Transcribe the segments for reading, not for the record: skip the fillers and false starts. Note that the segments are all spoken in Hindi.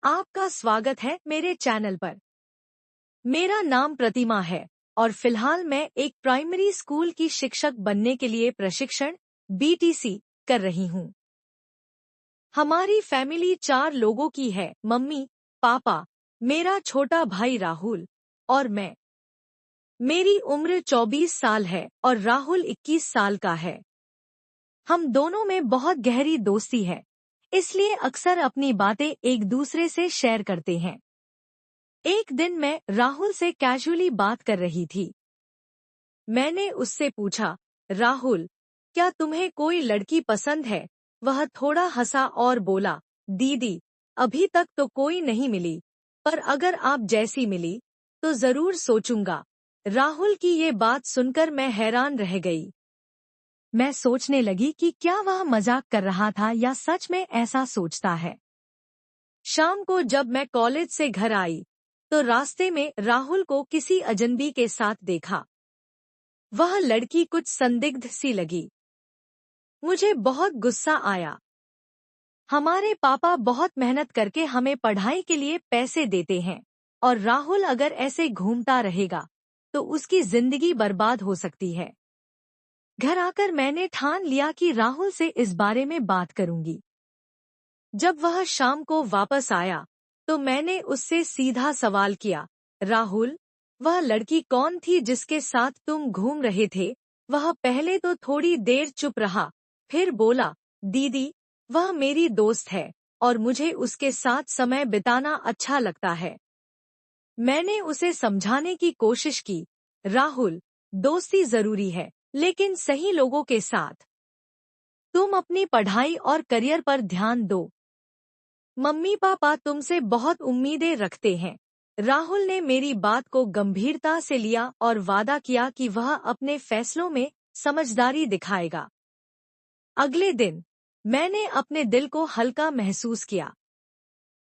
आपका स्वागत है मेरे चैनल पर। मेरा नाम प्रतिमा है और फिलहाल मैं एक प्राइमरी स्कूल की शिक्षक बनने के लिए प्रशिक्षण बीटीसी कर रही हूँ। हमारी फैमिली 4 लोगों की है, मम्मी, पापा, मेरा छोटा भाई राहुल और मैं। मेरी उम्र 24 साल है और राहुल 21 साल का है। हम दोनों में बहुत गहरी दोस्ती है, इसलिए अक्सर अपनी बातें एक दूसरे से शेयर करते हैं। एक दिन मैं राहुल से कैजुअली बात कर रही थी। मैंने उससे पूछा, राहुल, क्या तुम्हें कोई लड़की पसंद है? वह थोड़ा हंसा और बोला, दीदी, अभी तक तो कोई नहीं मिली, पर अगर आप जैसी मिली तो जरूर सोचूंगा। राहुल की ये बात सुनकर मैं हैरान रह गई। मैं सोचने लगी कि क्या वह मजाक कर रहा था या सच में ऐसा सोचता है। शाम को जब मैं कॉलेज से घर आई तो रास्ते में राहुल को किसी अजनबी के साथ देखा। वह लड़की कुछ संदिग्ध सी लगी। मुझे बहुत गुस्सा आया। हमारे पापा बहुत मेहनत करके हमें पढ़ाई के लिए पैसे देते हैं और राहुल अगर ऐसे घूमता रहेगा तो उसकी जिंदगी बर्बाद हो सकती है। घर आकर मैंने ठान लिया कि राहुल से इस बारे में बात करूंगी। जब वह शाम को वापस आया तो मैंने उससे सीधा सवाल किया, राहुल, वह लड़की कौन थी जिसके साथ तुम घूम रहे थे? वह पहले तो थोड़ी देर चुप रहा, फिर बोला, दीदी, वह मेरी दोस्त है और मुझे उसके साथ समय बिताना अच्छा लगता है। मैंने उसे समझाने की कोशिश की, राहुल, दोस्ती जरूरी है, लेकिन सही लोगों के साथ। तुम अपनी पढ़ाई और करियर पर ध्यान दो। मम्मी पापा तुमसे बहुत उम्मीदें रखते हैं। राहुल ने मेरी बात को गंभीरता से लिया और वादा किया कि वह अपने फैसलों में समझदारी दिखाएगा। अगले दिन मैंने अपने दिल को हल्का महसूस किया।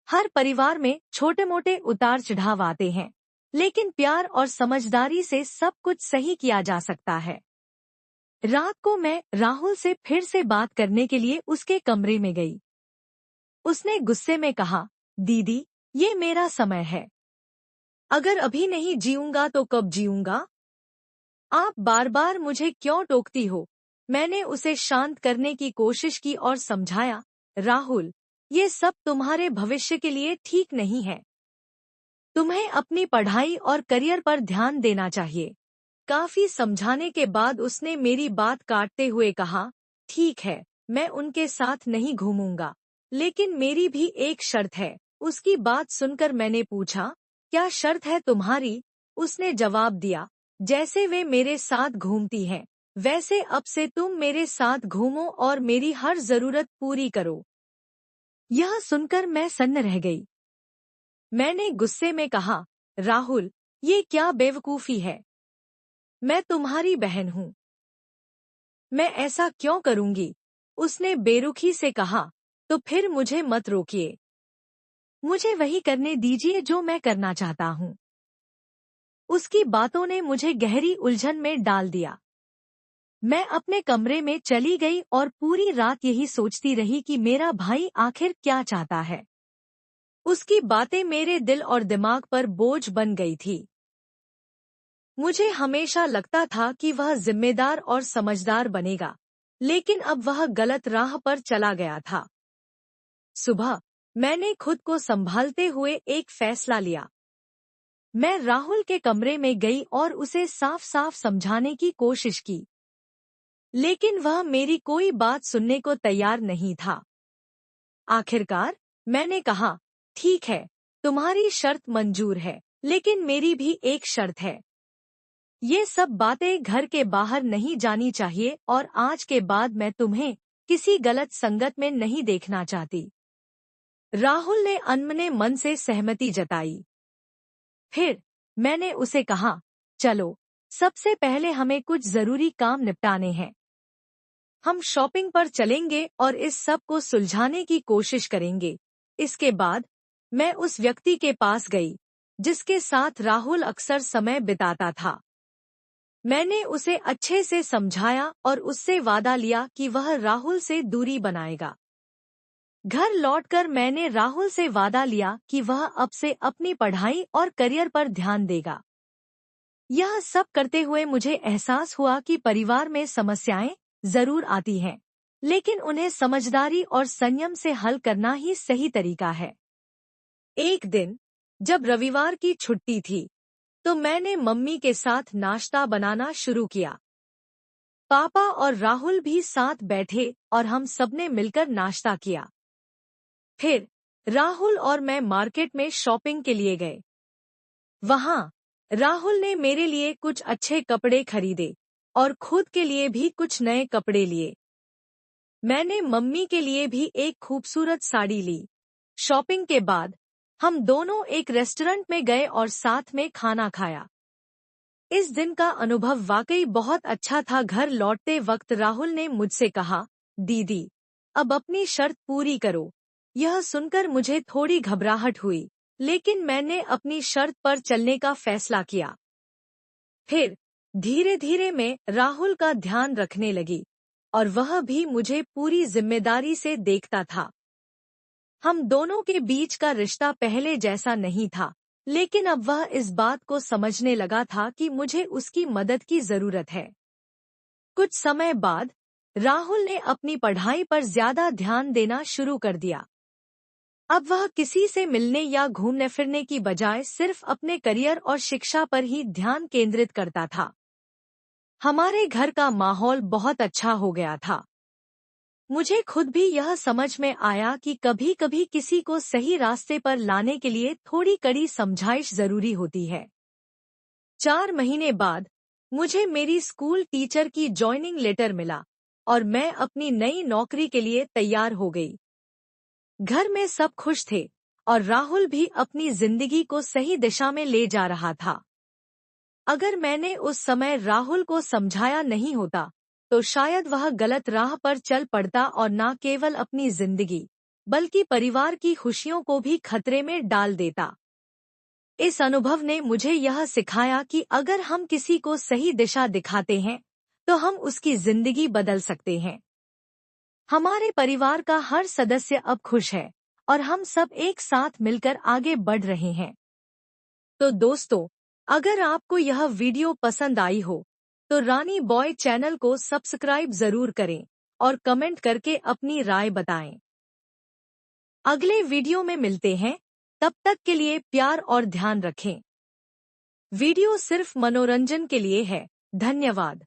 हर परिवार में छोटे मोटे उतार चढ़ाव आते हैं, लेकिन प्यार और समझदारी से सब कुछ सही किया जा सकता है। रात को मैं राहुल से फिर से बात करने के लिए उसके कमरे में गई। उसने गुस्से में कहा, दीदी, ये मेरा समय है। अगर अभी नहीं जीऊंगा तो कब जीऊंगा? आप बार बार मुझे क्यों टोकती हो? मैंने उसे शांत करने की कोशिश की और समझाया, राहुल, ये सब तुम्हारे भविष्य के लिए ठीक नहीं है। तुम्हें अपनी पढ़ाई और करियर पर ध्यान देना चाहिए। काफी समझाने के बाद उसने मेरी बात काटते हुए कहा, ठीक है, मैं उनके साथ नहीं घूमूंगा, लेकिन मेरी भी एक शर्त है। उसकी बात सुनकर मैंने पूछा, क्या शर्त है तुम्हारी? उसने जवाब दिया, जैसे वे मेरे साथ घूमती हैं, वैसे अब से तुम मेरे साथ घूमो और मेरी हर जरूरत पूरी करो। यह सुनकर मैं सन्न रह गई। मैंने गुस्से में कहा, राहुल, ये क्या बेवकूफी है? मैं तुम्हारी बहन हूँ। मैं ऐसा क्यों करूंगी? उसने बेरुखी से कहा, तो फिर मुझे मत रोकिए। मुझे वही करने दीजिए जो मैं करना चाहता हूँ। उसकी बातों ने मुझे गहरी उलझन में डाल दिया। मैं अपने कमरे में चली गई और पूरी रात यही सोचती रही कि मेरा भाई आखिर क्या चाहता है। उसकी बातें मेरे दिल और दिमाग पर बोझ बन गई थी। मुझे हमेशा लगता था कि वह जिम्मेदार और समझदार बनेगा, लेकिन अब वह गलत राह पर चला गया था। सुबह मैंने खुद को संभालते हुए एक फैसला लिया। मैं राहुल के कमरे में गई और उसे साफ साफ समझाने की कोशिश की, लेकिन वह मेरी कोई बात सुनने को तैयार नहीं था। आखिरकार मैंने कहा, ठीक है, तुम्हारी शर्त मंजूर है, लेकिन मेरी भी एक शर्त है। ये सब बातें घर के बाहर नहीं जानी चाहिए और आज के बाद मैं तुम्हें किसी गलत संगत में नहीं देखना चाहती। राहुल ने अनमने मन से सहमति जताई। फिर मैंने उसे कहा, चलो, सबसे पहले हमें कुछ जरूरी काम निपटाने हैं। हम शॉपिंग पर चलेंगे और इस सब को सुलझाने की कोशिश करेंगे। इसके बाद मैं उस व्यक्ति के पास गई जिसके साथ राहुल अक्सर समय बिताता था। मैंने उसे अच्छे से समझाया और उससे वादा लिया कि वह राहुल से दूरी बनाएगा। घर लौटकर मैंने राहुल से वादा लिया कि वह अब से अपनी पढ़ाई और करियर पर ध्यान देगा। यह सब करते हुए मुझे एहसास हुआ कि परिवार में समस्याएं जरूर आती हैं, लेकिन उन्हें समझदारी और संयम से हल करना ही सही तरीका है। एक दिन जब रविवार की छुट्टी थी, तो मैंने मम्मी के साथ नाश्ता बनाना शुरू किया। पापा और राहुल भी साथ बैठे और हम सबने मिलकर नाश्ता किया। फिर राहुल और मैं मार्केट में शॉपिंग के लिए गए। वहां राहुल ने मेरे लिए कुछ अच्छे कपड़े खरीदे और खुद के लिए भी कुछ नए कपड़े लिए। मैंने मम्मी के लिए भी एक खूबसूरत साड़ी ली। शॉपिंग के बाद हम दोनों एक रेस्टोरेंट में गए और साथ में खाना खाया। इस दिन का अनुभव वाकई बहुत अच्छा था। घर लौटते वक्त राहुल ने मुझसे कहा, दीदी, अब अपनी शर्त पूरी करो। यह सुनकर मुझे थोड़ी घबराहट हुई, लेकिन मैंने अपनी शर्त पर चलने का फैसला किया। फिर धीरे धीरे मैं राहुल का ध्यान रखने लगी और वह भी मुझे पूरी जिम्मेदारी से देखता था। हम दोनों के बीच का रिश्ता पहले जैसा नहीं था, लेकिन अब वह इस बात को समझने लगा था कि मुझे उसकी मदद की जरूरत है। कुछ समय बाद राहुल ने अपनी पढ़ाई पर ज्यादा ध्यान देना शुरू कर दिया। अब वह किसी से मिलने या घूमने फिरने की बजाय सिर्फ अपने करियर और शिक्षा पर ही ध्यान केंद्रित करता था। हमारे घर का माहौल बहुत अच्छा हो गया था। मुझे खुद भी यह समझ में आया कि कभी कभी किसी को सही रास्ते पर लाने के लिए थोड़ी कड़ी समझाइश जरूरी होती है। 4 महीने बाद मुझे मेरी स्कूल टीचर की जॉइनिंग लेटर मिला और मैं अपनी नई नौकरी के लिए तैयार हो गई। घर में सब खुश थे और राहुल भी अपनी जिंदगी को सही दिशा में ले जा रहा था। अगर मैंने उस समय राहुल को समझाया नहीं होता, तो शायद वह गलत राह पर चल पड़ता और न केवल अपनी जिंदगी, बल्कि परिवार की खुशियों को भी खतरे में डाल देता। इस अनुभव ने मुझे यह सिखाया कि अगर हम किसी को सही दिशा दिखाते हैं, तो हम उसकी जिंदगी बदल सकते हैं। हमारे परिवार का हर सदस्य अब खुश है और हम सब एक साथ मिलकर आगे बढ़ रहे हैं। तो दोस्तों, अगर आपको यह वीडियो पसंद आई हो, तो रानी बॉय चैनल को सब्सक्राइब जरूर करें और कमेंट करके अपनी राय बताएं। अगले वीडियो में मिलते हैं, तब तक के लिए प्यार और ध्यान रखें। वीडियो सिर्फ मनोरंजन के लिए है। धन्यवाद।